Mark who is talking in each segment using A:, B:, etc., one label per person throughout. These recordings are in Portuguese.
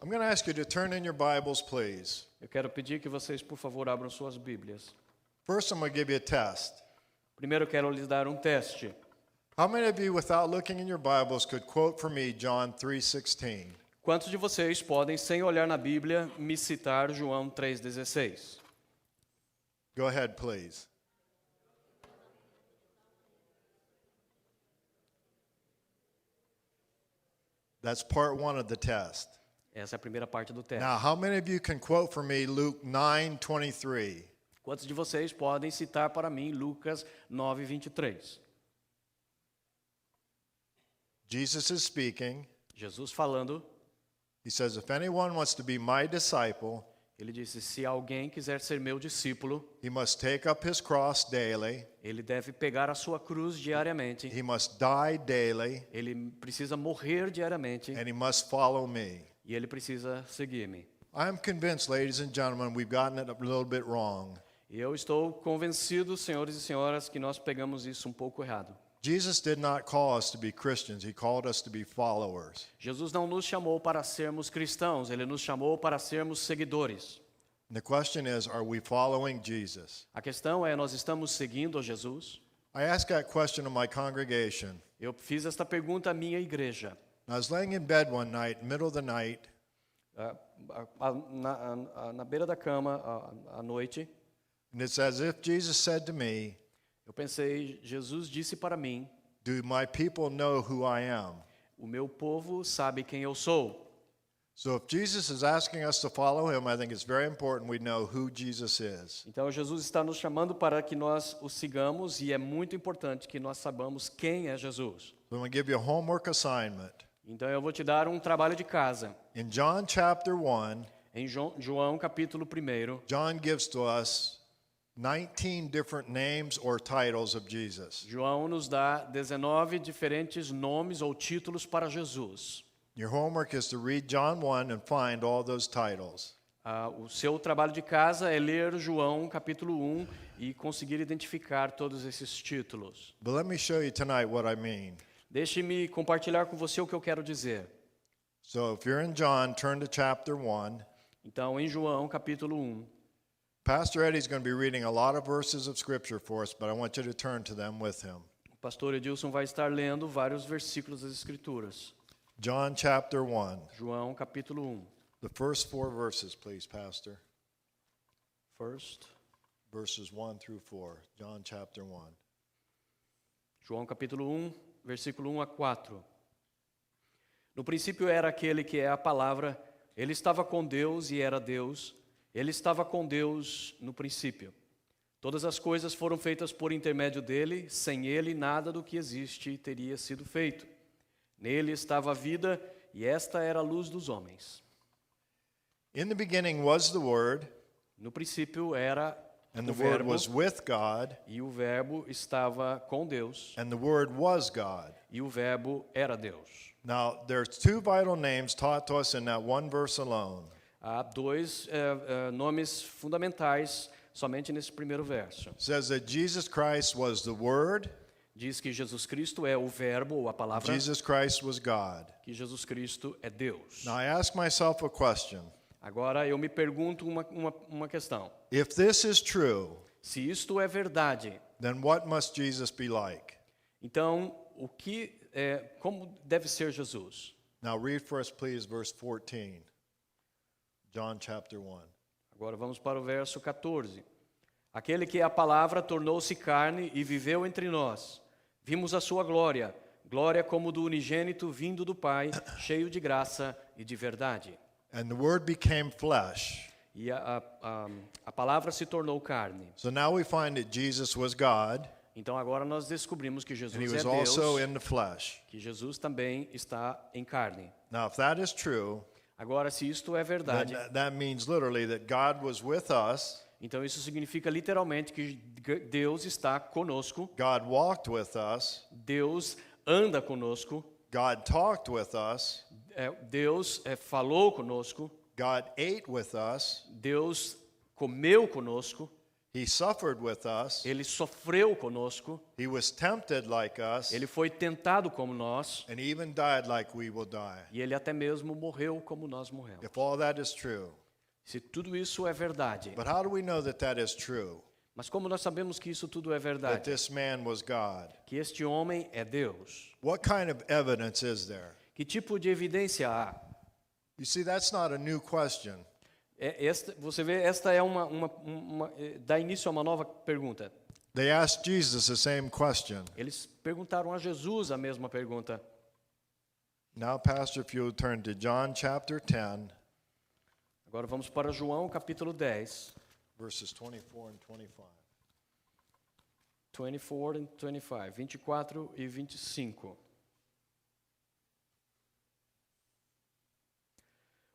A: I'm going to ask you to turn in your Bibles, please.
B: Eu quero pedir que vocês, por favor, abram suas Bíblias.
A: First, I'm going to give you a test.
B: Primeiro, eu quero lhes dar um teste.
A: How many of you, without looking in your Bibles, could quote for me John 3:16?
B: Quantos de vocês podem, sem olhar na Bíblia, me citar João 3,16?
A: Go ahead, please. That's part one of the test.
B: Essa é a primeira parte do teste.
A: Now, how many of you can quote for me Luke 9:23?
B: Quantos de vocês podem citar para mim Lucas 9:23?
A: Jesus is speaking.
B: Jesus falando,
A: He says, if anyone wants to be my disciple,
B: ele disse, se alguém quiser ser meu discípulo,
A: he must take up his cross daily.
B: ele deve pegar a sua cruz diariamente,
A: He must die daily,
B: ele precisa morrer diariamente
A: and he must follow me.
B: e ele precisa seguir-me.
A: I'm convinced, ladies and gentlemen, we've gotten it a little bit wrong.
B: E eu estou convencido, senhores e senhoras, que nós pegamos isso um pouco errado.
A: Jesus did not call us to be Christians. He called us to be followers.
B: Jesus não nos chamou para sermos cristãos, ele nos chamou para sermos seguidores.
A: And the question is, are we following Jesus?
B: A questão é, nós estamos seguindo a Jesus?
A: I asked that question of my congregation.
B: Eu fiz esta pergunta à minha igreja.
A: I was laying in bed one night, middle of the night,
B: Na beira da cama, à noite,
A: and it's as if Jesus said to me,
B: eu pensei, Jesus disse para mim,
A: do my people know who I am?
B: o meu povo sabe quem eu sou.
A: So if Jesus is asking us to follow him, I think it's very important we know who Jesus is.
B: Então Jesus está nos chamando para que nós o sigamos e é muito importante que nós saibamos quem é Jesus.
A: So I'm going to give you a homework assignment.
B: Então eu vou te dar um trabalho de casa.
A: In John chapter 1,
B: Em João capítulo 1,
A: John gives to us 19 different names or titles of Jesus.
B: João nos dá 19 diferentes nomes ou títulos para Jesus.
A: Your homework is to read John 1 and find all those titles.
B: O seu trabalho de casa é ler João capítulo 1 e conseguir identificar todos esses títulos.
A: But let me show you tonight what I mean.
B: Deixe-me compartilhar com você o que eu quero dizer.
A: So if you're in John, turn to chapter 1.
B: Então, em João capítulo 1,
A: Pastor Eddie's going to be reading a lot of verses of scripture for us, but I want you to turn to them with him.
B: o pastor Edilson vai estar lendo vários versículos das Escrituras.
A: John chapter 1.
B: João capítulo 1.
A: The first 4 verses, please, Pastor.
B: First,
A: Verses 1 through 4. John chapter 1.
B: João capítulo 1, versículo 1 a 4. No princípio era aquele que é a palavra, ele estava com Deus e era Deus, ele estava com Deus no princípio. Todas as coisas foram feitas por intermédio dele, sem ele nada do que existe teria sido feito. Nele estava a vida e esta era a luz dos homens.
A: In the beginning was the Word,
B: No princípio era
A: and
B: o
A: the Word
B: verbo
A: was with God,
B: e o verbo estava com Deus
A: and the Word was God.
B: e o verbo era Deus.
A: Now, there's 2 vital names taught to us in that one verse alone.
B: Há dois nomes fundamentais somente nesse primeiro verso.
A: It says that Jesus Christ was the Word,
B: Diz que Jesus Cristo é o verbo ou a palavra,
A: Jesus Christ was God.
B: que Jesus Cristo é Deus.
A: Now, I ask myself a question.
B: Agora eu me pergunto uma questão.
A: If this is true,
B: Se isto é verdade,
A: then what must Jesus be like?
B: então como deve ser Jesus?
A: Now, read for us, please, verse 14. John chapter 1.
B: Agora vamos para o verso 14. Aquele que é a palavra tornou-se carne e viveu entre nós. Vimos a sua glória, glória como do unigênito vindo do Pai, cheio de graça e de verdade.
A: And the Word became flesh.
B: E a palavra se tornou carne.
A: So now we find that Jesus was God,
B: Então agora nós descobrimos que
A: and he
B: Jesus é
A: was
B: Deus,
A: also in the flesh.
B: que Jesus também está em carne.
A: Now, if that is true,
B: Agora, se isto é verdade,
A: then that means literally that God was with us,
B: então isso significa literalmente que Deus está conosco,
A: God walked with us,
B: Deus anda conosco,
A: God talked with us,
B: Deus falou conosco,
A: God ate with us,
B: Deus comeu conosco,
A: He suffered with us.
B: Ele sofreu conosco,
A: He was tempted like us.
B: ele foi tentado como nós,
A: And even died like we will die.
B: e ele até mesmo morreu como nós morremos.
A: If all that is true.
B: Se tudo isso é verdade,
A: But how do we know that that is true?
B: mas como nós sabemos que isso tudo é
A: That
B: verdade,
A: this man was God?
B: que este homem é Deus,
A: What kind of evidence is there?
B: que tipo de evidência há?
A: You see, that's not a new question.
B: Você vê, esta é dá início a uma nova pergunta.
A: They asked Jesus the same question.
B: Eles perguntaram a Jesus a mesma pergunta.
A: Now, Pastor, if you'll turn to John chapter 10,
B: Agora vamos para João capítulo 10,
A: verses 24 and 25.
B: 24 and 25, 24 e 25.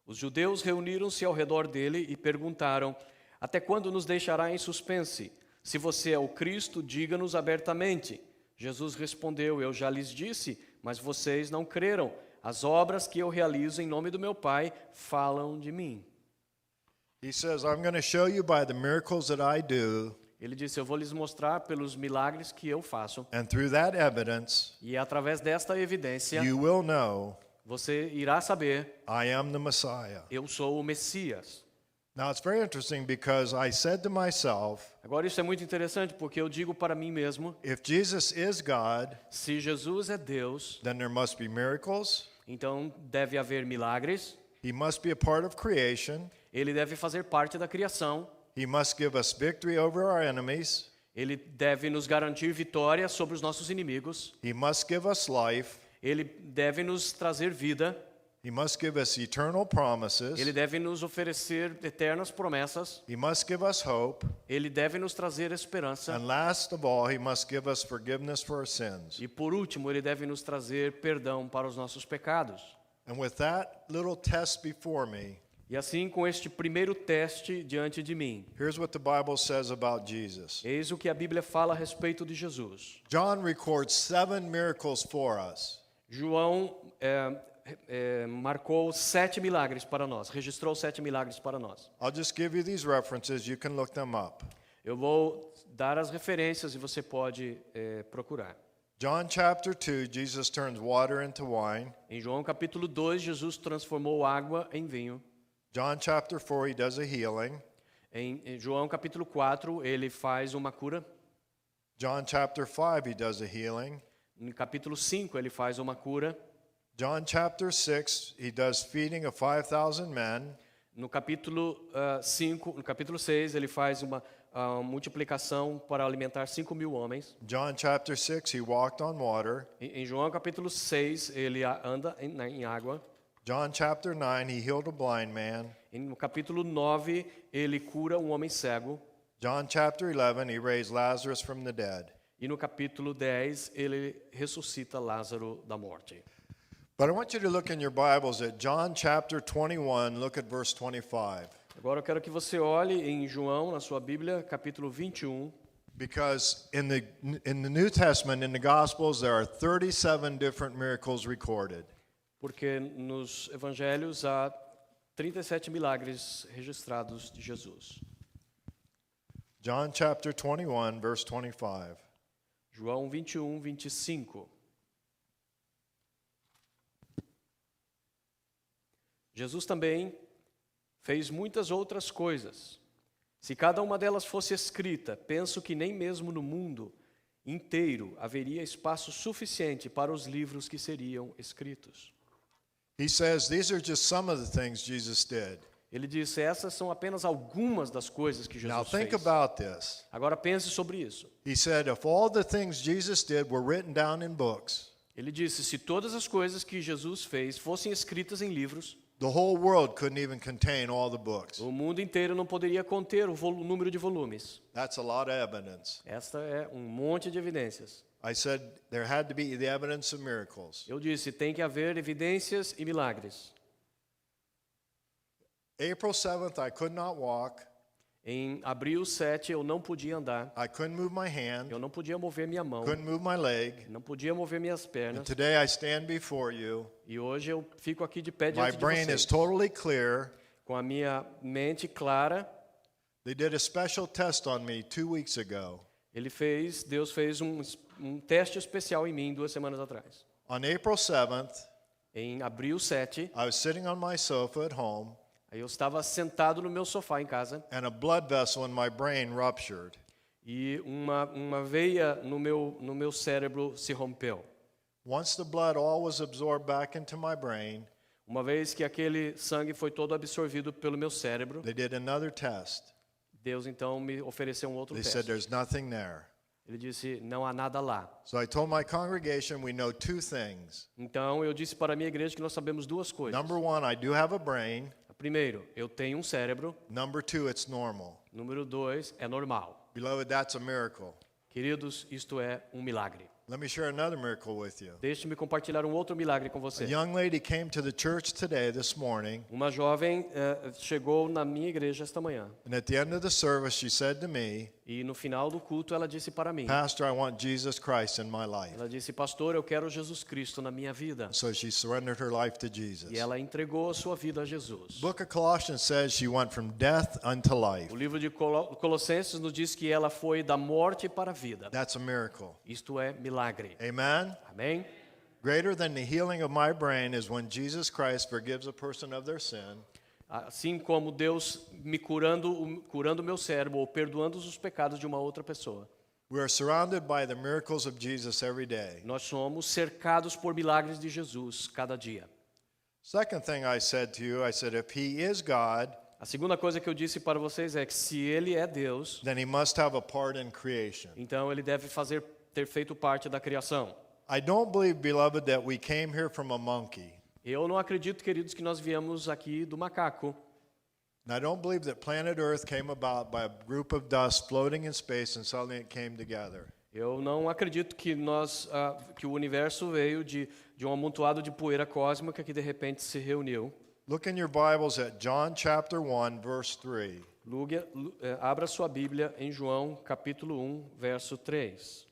B: Os judeus reuniram-se ao redor dele e perguntaram: Até quando nos deixará em suspense? Se você é o Cristo, diga-nos abertamente. Jesus respondeu: Eu já lhes disse, mas vocês não creram. As obras que eu realizo em nome do meu Pai falam de mim.
A: He says, I'm going to show you by the miracles that I do,
B: Ele disse: Eu vou lhes mostrar pelos milagres que eu faço.
A: and through that evidence,
B: E através desta evidência,
A: you will know
B: você irá saber,
A: I am the Messiah.
B: eu sou o Messias.
A: Now, it's very interesting because I said to myself,
B: Agora isso é muito interessante porque eu digo para mim mesmo,
A: if Jesus is God,
B: se Jesus é Deus,
A: then there must be miracles.
B: então deve haver milagres,
A: He must be a part of creation.
B: ele deve fazer parte da criação,
A: He must give us victory over our enemies.
B: ele deve nos garantir vitória sobre os nossos inimigos,
A: He must give us life.
B: ele deve nos trazer vida,
A: He must give us eternal promises.
B: ele deve nos oferecer eternas promessas,
A: He must give us hope.
B: ele deve nos trazer esperança
A: And last of all, he must give us forgiveness for our sins.
B: e, por último, ele deve nos trazer perdão para os nossos pecados.
A: And with that little test before me,
B: E assim, com este primeiro teste diante de mim,
A: here's what the Bible says about Jesus.
B: eis o que a Bíblia fala a respeito de Jesus.
A: John records 7 miracles for us.
B: João marcou 7 milagres para nós, registrou 7 milagres para nós.
A: I'll just give you these references. You can look them up.
B: Eu vou dar as referências e você pode procurar.
A: John chapter 2, Jesus turns water into wine.
B: Em João capítulo 2, Jesus transformou água em vinho.
A: John chapter 4, he does a healing.
B: Em João capítulo 4, ele faz uma cura.
A: John chapter 5, he does a healing.
B: No capítulo 5, ele faz uma cura.
A: John chapter 6, he does feeding of 5,000 men.
B: No capítulo 6, ele faz uma multiplicação para alimentar 5.000 homens.
A: John chapter 6, he walked on water.
B: Em João capítulo 6, ele anda em água.
A: John chapter 9, he healed a blind man.
B: No capítulo 9, ele cura um homem cego.
A: John chapter 11, he raised Lazarus from the dead.
B: E no capítulo 10, ele ressuscita Lázaro da morte.
A: But I want you to look in your Bibles at John chapter 21, look at verse 25.
B: Agora eu quero que você olhe em João, na sua Bíblia, capítulo 21.
A: Because in the New Testament, in the Gospels, there are 37 different miracles recorded.
B: Porque nos evangelhos há 37 milagres registrados de Jesus.
A: John chapter 21, verse 25.
B: João 21, 25. Jesus também fez muitas outras coisas. Se cada uma delas fosse escrita, penso que nem mesmo no mundo inteiro haveria espaço suficiente para os livros que seriam escritos.
A: He says these are just some of the things Jesus did.
B: Ele disse, essas são apenas algumas das coisas que
A: Now
B: Jesus
A: think
B: fez.
A: about this.
B: Agora pense sobre isso.
A: He said if all the things Jesus did were written down in books,
B: Ele disse, se todas as coisas que Jesus fez fossem escritas em livros,
A: the whole world couldn't even contain all the books.
B: o mundo inteiro não poderia conter o número de volumes.
A: That's a lot of evidence.
B: Esta é um monte de evidências.
A: I said there had to be the evidence of miracles.
B: Eu disse, tem que haver evidências e milagres.
A: April 7th, I could not walk.
B: Em abril 7, eu não podia andar,
A: I couldn't move my hand,
B: eu não podia mover minha mão,
A: couldn't move my leg.
B: não podia mover minhas
A: And
B: pernas.
A: today I stand before you.
B: E hoje eu fico aqui de pé
A: My
B: diante de
A: brain is
B: vocês,
A: totally clear.
B: com a minha mente clara.
A: They did a special test on me 2 weeks ago.
B: Deus fez um teste especial em mim 2 semanas atrás.
A: On April 7th,
B: Em abril 7,
A: I was sitting on my sofa at home,
B: aí eu estava sentado no meu sofá em casa
A: and a blood vessel in my brain ruptured.
B: e uma veia no meu cérebro se rompeu.
A: Once the blood all was absorbed back into my brain,
B: Uma vez que aquele sangue foi todo absorvido pelo meu cérebro,
A: they did another test.
B: Deus então me ofereceu um outro
A: They said
B: teste.
A: there's nothing there.
B: Ele disse, não há nada lá.
A: So I told my congregation we know 2 things.
B: Então eu disse para a minha igreja que nós sabemos 2 coisas.
A: Number 1, I do have a brain.
B: Primeiro, eu tenho um cérebro.
A: Number 2, it's normal.
B: Número 2, é normal.
A: Beloved, that's a miracle.
B: Queridos, isto é um milagre.
A: Let me share another miracle with you.
B: Deixe-me compartilhar um outro milagre com
A: A
B: você.
A: young lady came to the church today, this morning,
B: Uma jovem chegou na minha igreja esta manhã.
A: and at the end of the service, she said to me,
B: E no final do culto ela disse para mim.
A: Pastor, I want Jesus Christ in my life.
B: Ela disse, pastor, eu quero Jesus Cristo na minha vida.
A: So she surrendered her life to Jesus.
B: E ela entregou a sua vida a Jesus.
A: Book of Colossians says she went from death unto life.
B: O livro de Colossenses nos diz que ela foi da morte para a vida.
A: That's a miracle.
B: Isto é milagre.
A: Amen?
B: Amém?
A: Greater than the healing of my brain is when Jesus Christ forgives a person of their sin.
B: Assim como Deus me curando o meu cérebro ou perdoando os pecados de uma outra pessoa.
A: We are surrounded by the miracles of Jesus every day.
B: Nós somos cercados por milagres de Jesus cada dia.
A: Second thing I said to you, I said, if he is God,
B: A segunda coisa que eu disse para vocês é que se ele é Deus,
A: then he must have a part in creation.
B: então ele deve ter feito parte da criação.
A: I don't believe, beloved, that we came here from a monkey.
B: Eu não acredito, queridos, que nós viemos aqui do macaco.
A: And I don't believe that planet Earth came about by a group of dust floating in space and suddenly it came together.
B: Eu não acredito que que o universo veio de um amontoado de poeira cósmica que de repente se reuniu.
A: Look in your Bibles at John chapter 1, verse 3.
B: Abra sua Bíblia em João capítulo 1, verso 3.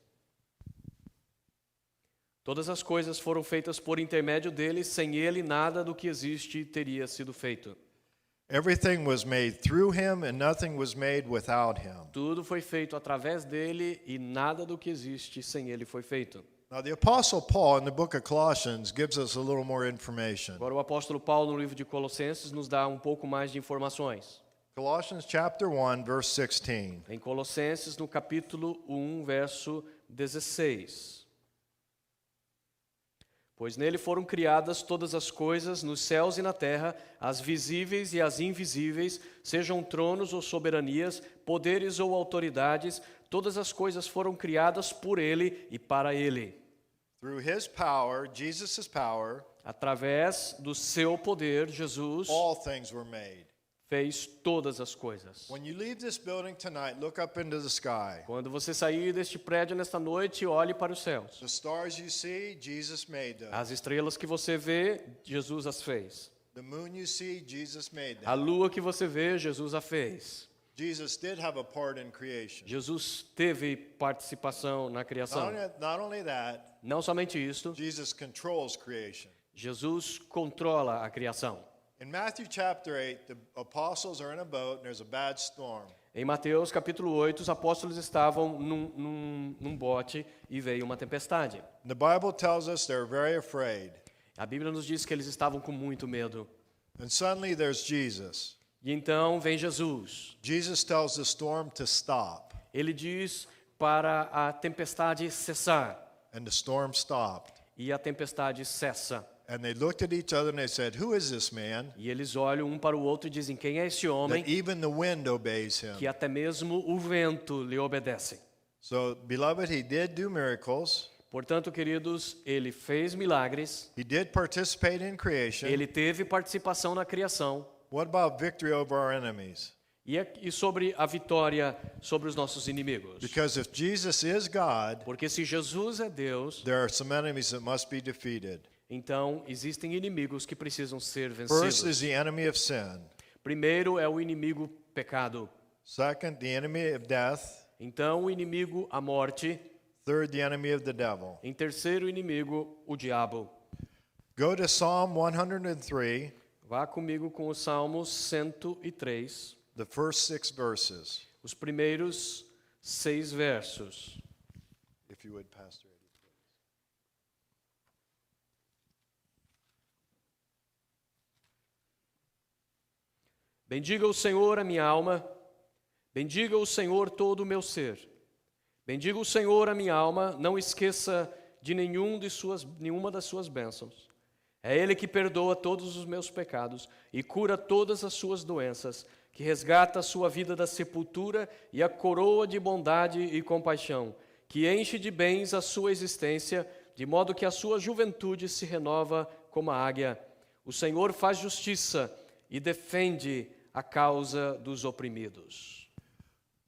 B: Todas as coisas foram feitas por intermédio dele, sem ele nada do que existe teria sido feito.
A: Everything was made through him and nothing was made without him.
B: Tudo foi feito através dele e nada do que existe sem ele foi feito.
A: Now the apostle Paul in the book of Colossians gives us a little more information.
B: Agora o apóstolo Paulo no livro de Colossenses nos dá um pouco mais de informações.
A: Colossians chapter 1, verse 16.
B: Em Colossenses no capítulo 1, verso 16. Pois nele foram criadas todas as coisas, nos céus e na terra, as visíveis e as invisíveis, sejam tronos ou soberanias, poderes ou autoridades, todas as coisas foram criadas por ele e para ele.
A: Through his power, Jesus' power,
B: Através do seu poder, Jesus
A: all things were made.
B: fez todas as coisas.
A: When you leave this building tonight, look up into the sky.
B: Quando você sair deste prédio nesta noite, olhe para os céus.
A: The stars you see, Jesus made them.
B: As estrelas que você vê, Jesus as fez.
A: The moon you see, Jesus made
B: A
A: them.
B: lua que você vê, Jesus a fez.
A: Jesus did have a part in creation.
B: Jesus teve participação na criação.
A: Not only that,
B: Não somente isto,
A: Jesus controls creation.
B: Jesus controla a criação.
A: In Matthew chapter 8, the apostles are in a boat and there's a bad storm.
B: Em Mateus capítulo 8, os apóstolos estavam num bote e veio uma tempestade.
A: The Bible tells us they're very afraid.
B: A Bíblia nos diz que eles estavam com muito medo.
A: And suddenly there's Jesus.
B: E então vem Jesus.
A: Jesus tells the storm to stop.
B: Ele diz para a tempestade cessar.
A: And the storm stopped.
B: E a tempestade cessa.
A: And they looked at each other and they said, "Who is this man?"
B: E eles olham um para o outro e dizem, quem é esse homem?
A: That even the wind obeys him.
B: Que até mesmo o vento lhe obedece.
A: So, beloved, he did do miracles.
B: Portanto, queridos, ele fez milagres.
A: He did participate in creation.
B: Ele teve participação na criação.
A: What about victory over our enemies?
B: E sobre a vitória sobre os nossos inimigos.
A: Because if Jesus is God,
B: Porque se Jesus é Deus,
A: there are some enemies that must be defeated.
B: então existem inimigos que precisam ser
A: First is
B: vencidos.
A: the enemy of sin.
B: Primeiro é o inimigo pecado.
A: Second, the enemy of death.
B: Então o inimigo a morte.
A: Third, the enemy of the devil.
B: Em terceiro inimigo, o diabo.
A: Go to Psalm 103,
B: Vá comigo com o Salmo 103,
A: the first 6 verses.
B: Os primeiros 6 versos.
A: If you would, Pastor Eddie.
B: Bendiga o Senhor a minha alma, bendiga o Senhor todo o meu ser. Bendiga o Senhor a minha alma, não esqueça de nenhuma das suas bênçãos. É Ele que perdoa todos os meus pecados e cura todas as suas doenças, que resgata a sua vida da sepultura e a coroa de bondade e compaixão, que enche de bens a sua existência, de modo que a sua juventude se renova como a águia. O Senhor faz justiça e defende a causa dos oprimidos.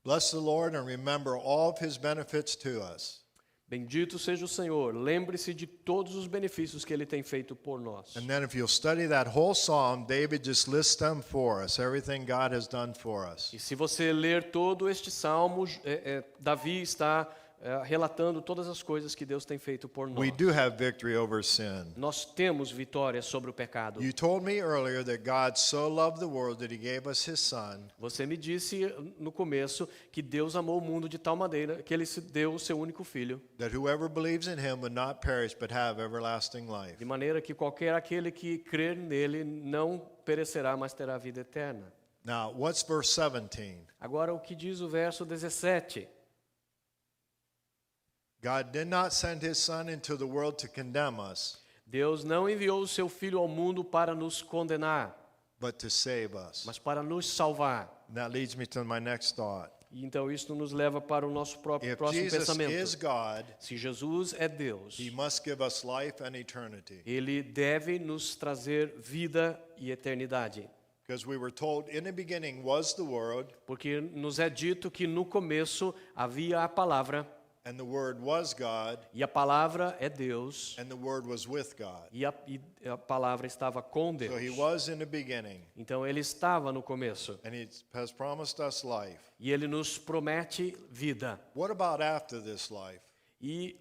A: Bless the Lord and remember all of his benefits to us.
B: Bendito seja o Senhor, lembre-se de todos os benefícios que Ele tem feito por nós.
A: And then if you'll study that whole psalm, David just lists them for us, everything God has done for us.
B: E se você ler todo este salmo, Davi está relatando todas as coisas que Deus tem feito por nós.
A: We do have victory over sin.
B: Nós temos vitória sobre o pecado.
A: You told me earlier that God so loved the world that he gave us his son,
B: Você me disse no começo que Deus amou o mundo de tal maneira que Ele se deu o seu único filho,
A: that whoever believes in him would not perish but have everlasting life.
B: de maneira que qualquer aquele que crer nele não perecerá, mas terá vida eterna.
A: Now, what's verse 17?
B: Agora, o que diz o verso 17?
A: God did not send his son into the world to condemn us,
B: Deus não enviou o seu filho ao mundo para nos condenar,
A: but to save us.
B: mas para nos salvar.
A: And that leads me to my next thought.
B: E então isso nos leva para o nosso próprio
A: If
B: próximo
A: Jesus
B: pensamento.
A: is God,
B: Se Jesus é Deus,
A: he must give us life and eternity.
B: Ele deve nos trazer vida e eternidade.
A: Because we were told in the beginning was the Word,
B: Porque nos é dito que no começo havia a palavra,
A: and the Word was God,
B: e a palavra é Deus,
A: and the Word was with God.
B: e a palavra estava com Deus.
A: So he was in the beginning,
B: Então ele estava no começo,
A: and he has promised us life.
B: e ele nos promete vida.
A: What about after this life?
B: E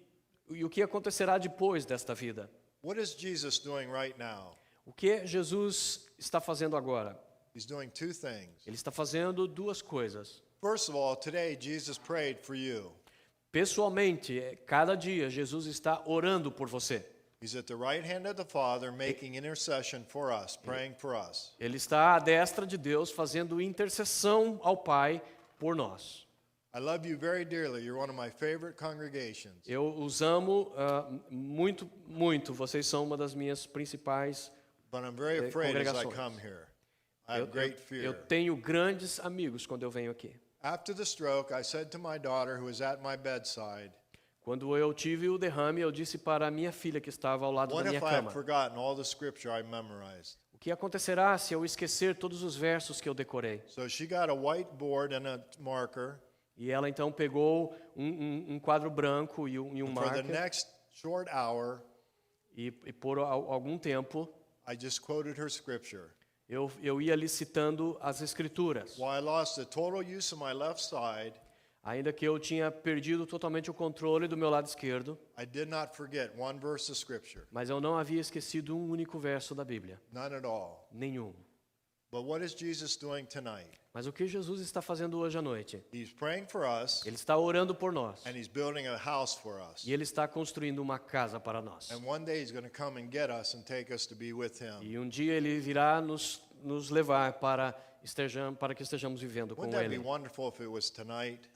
B: o que acontecerá depois desta vida?
A: What is Jesus doing right now?
B: O que Jesus está fazendo agora?
A: He's doing 2 things.
B: Ele está fazendo 2 coisas.
A: First of all, today Jesus prayed for you.
B: Pessoalmente, cada dia Jesus está orando por você.
A: He's at the right hand of the Father making intercession for us, praying for us.
B: Ele está à destra de Deus fazendo intercessão ao Pai por nós.
A: I love you very dearly. You're one of my favorite congregations.
B: Eu os amo muito, muito. Vocês são uma das minhas principais.
A: But I'm very afraid as I
B: congregações.
A: come here. I have great
B: Eu
A: fear.
B: tenho grandes amigos quando eu venho aqui.
A: After the stroke, I said to my daughter who was at my bedside,
B: Quando eu tive o derrame, eu disse para a minha filha que estava ao lado da
A: what
B: minha
A: if I have
B: cama:
A: forgotten all the scripture I memorized?
B: o que acontecerá se eu esquecer todos os versos que eu decorei?
A: So she got a whiteboard and a marker.
B: E ela então pegou um quadro branco e um
A: For the
B: marker,
A: next short hour,
B: e por algum tempo
A: I just quoted her scripture.
B: eu ia lhe citando as escrituras.
A: While I lost the total use of my left side,
B: Ainda que eu tinha perdido totalmente o controle do meu lado esquerdo,
A: I did not forget one verse of scripture.
B: mas eu não havia esquecido um único verso da Bíblia.
A: None at all.
B: Nenhum.
A: But what is Jesus doing tonight?
B: Mas o que Jesus está fazendo hoje à noite?
A: He's praying for us,
B: Ele está orando por nós.
A: and he's building a house for us.
B: E Ele está construindo uma casa para nós.
A: And one day he's going to come and get us and take us to be with him.
B: E um dia Ele virá nos levar para que estejamos vivendo com
A: Wouldn't that be
B: Ele.
A: wonderful if it was tonight?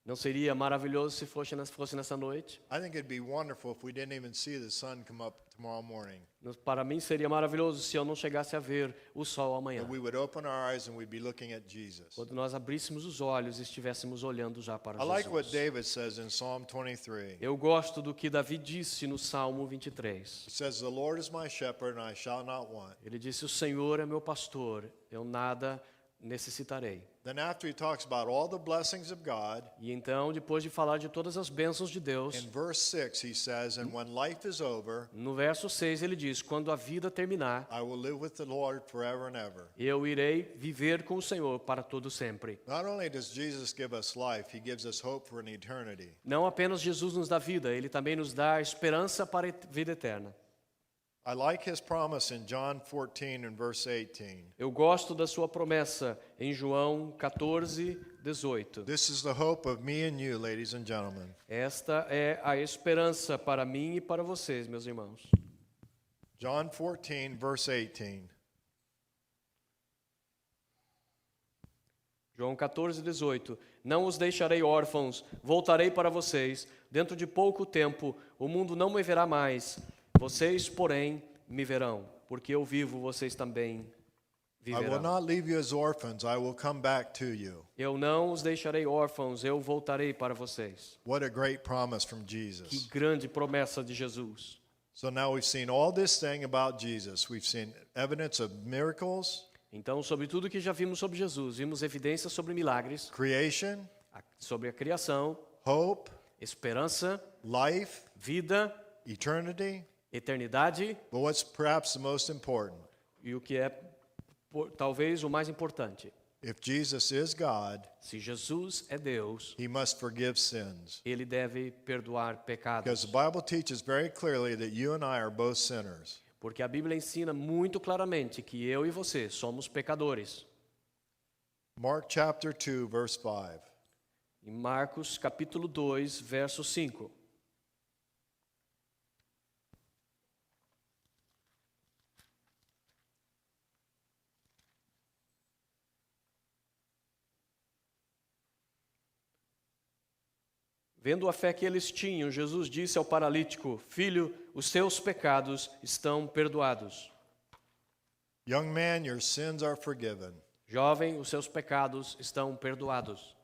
B: Não seria maravilhoso se fosse nessa noite?
A: I think it'd be wonderful if we didn't even see the sun come up tomorrow morning.
B: Para mim seria maravilhoso se eu não chegasse a ver o sol amanhã.
A: That we would open our eyes and we'd be looking at Jesus.
B: Quando nós abríssemos os olhos e estivéssemos olhando já para
A: I like what
B: Jesus.
A: David says in Psalm 23.
B: Eu gosto do que Davi disse no Salmo 23.
A: He says, "The Lord is my shepherd, and I shall not want."
B: Ele disse: o Senhor é meu pastor, eu nada necessitarei.
A: Then after he talks about all the blessings of God,
B: E então, depois de falar de todas as bênçãos de Deus,
A: in verse 6 he says, "And when life is over,
B: no verso 6 ele diz: quando a vida terminar,
A: I will live with the Lord forever and ever."
B: eu irei viver com o Senhor para todo sempre.
A: Not only does Jesus give us life, he gives us hope for an eternity.
B: Não apenas Jesus nos dá vida, ele também nos dá a esperança para a vida eterna.
A: I like his promise in John 14 and verse 18.
B: Eu gosto da sua promessa em João 14, 18.
A: This is the hope of me and you, ladies and gentlemen.
B: Esta é a esperança para mim e para vocês, meus irmãos.
A: John 14, verse 18.
B: João 14, 18. Não os deixarei órfãos, voltarei para vocês. Dentro de pouco tempo, o mundo não me verá mais. Vocês, porém, me verão, porque eu vivo, vocês também
A: I will
B: viverão.
A: not leave you as orphans. I will come back to you.
B: Eu não os deixarei órfãos, eu voltarei para vocês.
A: What a great promise from
B: Que
A: Jesus.
B: grande promessa de Jesus.
A: So now we've seen all this thing about Jesus. We've seen evidence of miracles,
B: Então, sobre tudo que já vimos sobre Jesus, vimos evidências sobre milagres,
A: creation,
B: sobre a criação,
A: hope,
B: esperança,
A: life,
B: vida,
A: eternity.
B: eternidade
A: But what's perhaps the most important?
B: e o que é talvez o mais importante.
A: If Jesus is God,
B: Se Jesus é Deus,
A: he must forgive sins.
B: ele deve perdoar
A: Because
B: pecados.
A: the Bible teaches very clearly that you and I are both sinners.
B: Porque a Bíblia ensina muito claramente que eu e você somos pecadores.
A: Mark chapter 2, verse 5.
B: Em Marcos capítulo 2, verso 5. Vendo a fé que eles tinham, Jesus disse ao paralítico: Filho, os teus pecados estão perdoados.
A: Young man, your sins are forgiven.
B: Jovem, os seus pecados estão perdoados.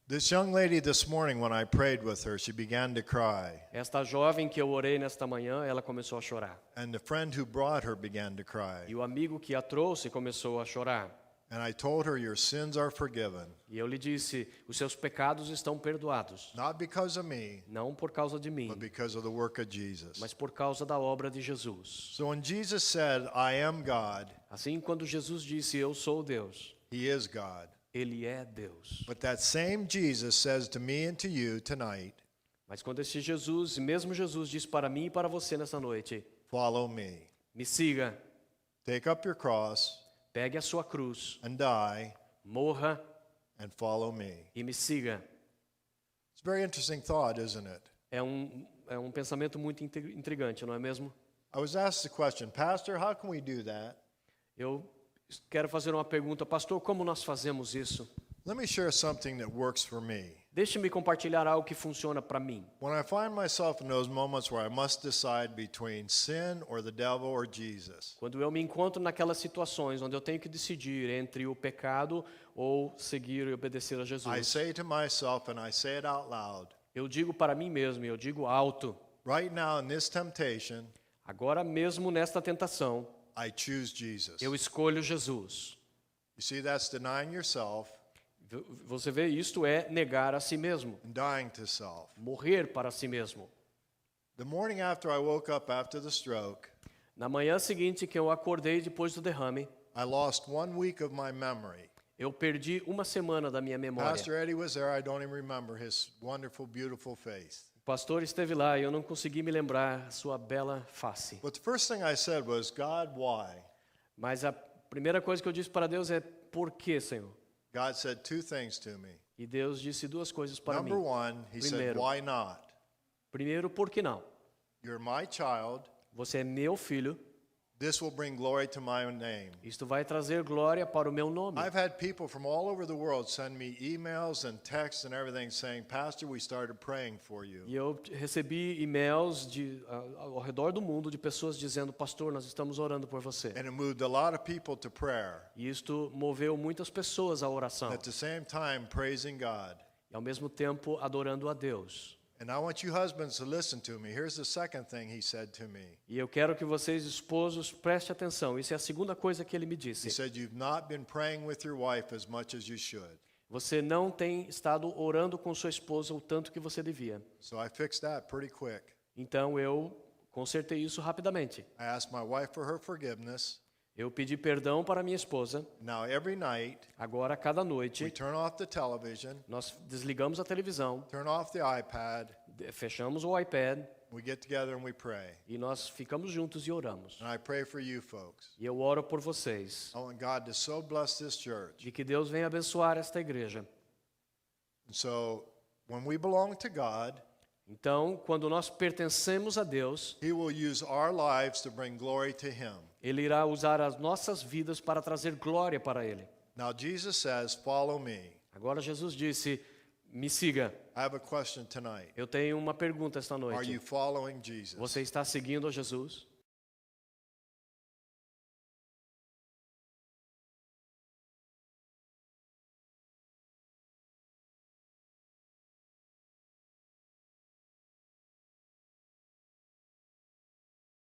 A: This young lady this morning, when I prayed with her, she began to cry.
B: Esta jovem que eu orei nesta manhã, ela começou a chorar.
A: And the friend who brought her began to cry.
B: E o amigo que a trouxe começou a chorar.
A: And I told her, your sins are forgiven.
B: E eu lhe disse: Os seus pecados estão perdoados.
A: Not because of me,
B: Não por causa de mim,
A: but because of the work of Jesus.
B: mas por causa da obra de Jesus.
A: So when Jesus said, I am God,
B: Assim, quando Jesus disse: Eu sou Deus,
A: he is God.
B: Ele é Deus.
A: But that same Jesus says to me and to you tonight,
B: Mas quando esse Jesus, mesmo Jesus, diz para mim e para você nessa noite:
A: follow me.
B: Me siga,
A: Take up your cross
B: pegue a sua cruz,
A: and die
B: morra
A: and follow me.
B: e me siga.
A: It's a very interesting thought, isn't it?
B: É um pensamento muito intrigante, não é mesmo?
A: I was asked the question, Pastor, how can we do that?
B: Eu quero fazer uma pergunta, pastor, como nós fazemos isso?
A: Let me share something that works for me.
B: Deixe-me compartilhar algo que funciona para mim.
A: When I find myself in those moments where I must decide between sin or the devil or Jesus,
B: Quando eu me encontro naquelas situações onde eu tenho que decidir entre o pecado ou seguir e obedecer a
A: I
B: Jesus,
A: say to myself, and I say it out loud,
B: eu digo para mim mesmo, eu digo alto,
A: right now in this temptation,
B: agora mesmo nesta tentação,
A: I choose Jesus.
B: eu escolho Jesus.
A: You see, that's denying yourself
B: Você vê, isto é negar a si mesmo,
A: and dying to self.
B: morrer para si mesmo.
A: The morning after I woke up after the stroke,
B: Na manhã seguinte que eu acordei depois do derrame,
A: I lost 1 week of my memory.
B: eu perdi uma semana da minha memória.
A: Pastor Eddie was there. I don't even remember his wonderful, beautiful face.
B: O pastor esteve lá e eu não consegui me lembrar sua bela face.
A: But the first thing I said was, God, why?
B: Mas a primeira coisa que eu disse para Deus é: por que, Senhor?
A: God said 2 things to me.
B: E Deus disse duas coisas para
A: Number
B: mim.
A: 1, he said,
B: Primeiro.
A: why not?
B: Primeiro, por que não?
A: You're my child.
B: Você é meu filho,
A: This will bring glory to my name.
B: isto vai trazer glória para o meu nome.
A: I've had people from all over the world send me emails and texts and everything saying, Pastor, we started praying for you.
B: E eu recebi e-mails ao redor do mundo de pessoas dizendo: pastor, nós estamos orando por você.
A: And it moved a lot of people to prayer.
B: E isto moveu muitas pessoas à oração.
A: At the same time, praising God.
B: E ao mesmo tempo adorando a Deus.
A: And I want you husbands to listen to me. Here's the second thing he said to me.
B: E eu quero que vocês, esposos, prestem atenção. Isso é a segunda coisa que ele me
A: He
B: disse.
A: said, you've not been praying with your wife as much as you should.
B: Você não tem estado orando com sua esposa o tanto que você devia.
A: So I fixed that pretty quick.
B: Então eu consertei isso rapidamente.
A: I asked my wife for her forgiveness.
B: Eu pedi perdão para minha esposa.
A: Now every night,
B: Agora, cada
A: we
B: noite,
A: turn off the television,
B: nós desligamos a televisão,
A: turn off the iPad.
B: fechamos o iPad,
A: We get together and we pray.
B: e nós ficamos juntos e oramos.
A: And I pray for you folks.
B: E eu oro por vocês,
A: I want God to so bless this church.
B: de que Deus venha abençoar esta igreja.
A: And so when we belong to God,
B: Então, quando nós pertencemos a Deus,
A: He will use our lives to bring glory to Him.
B: Ele irá usar as nossas vidas para trazer glória para Ele.
A: Now Jesus says, follow me.
B: Agora Jesus disse, me siga.
A: I have a question tonight.
B: Eu tenho uma pergunta esta
A: Are you
B: noite.
A: following Jesus?
B: Você está seguindo a Jesus?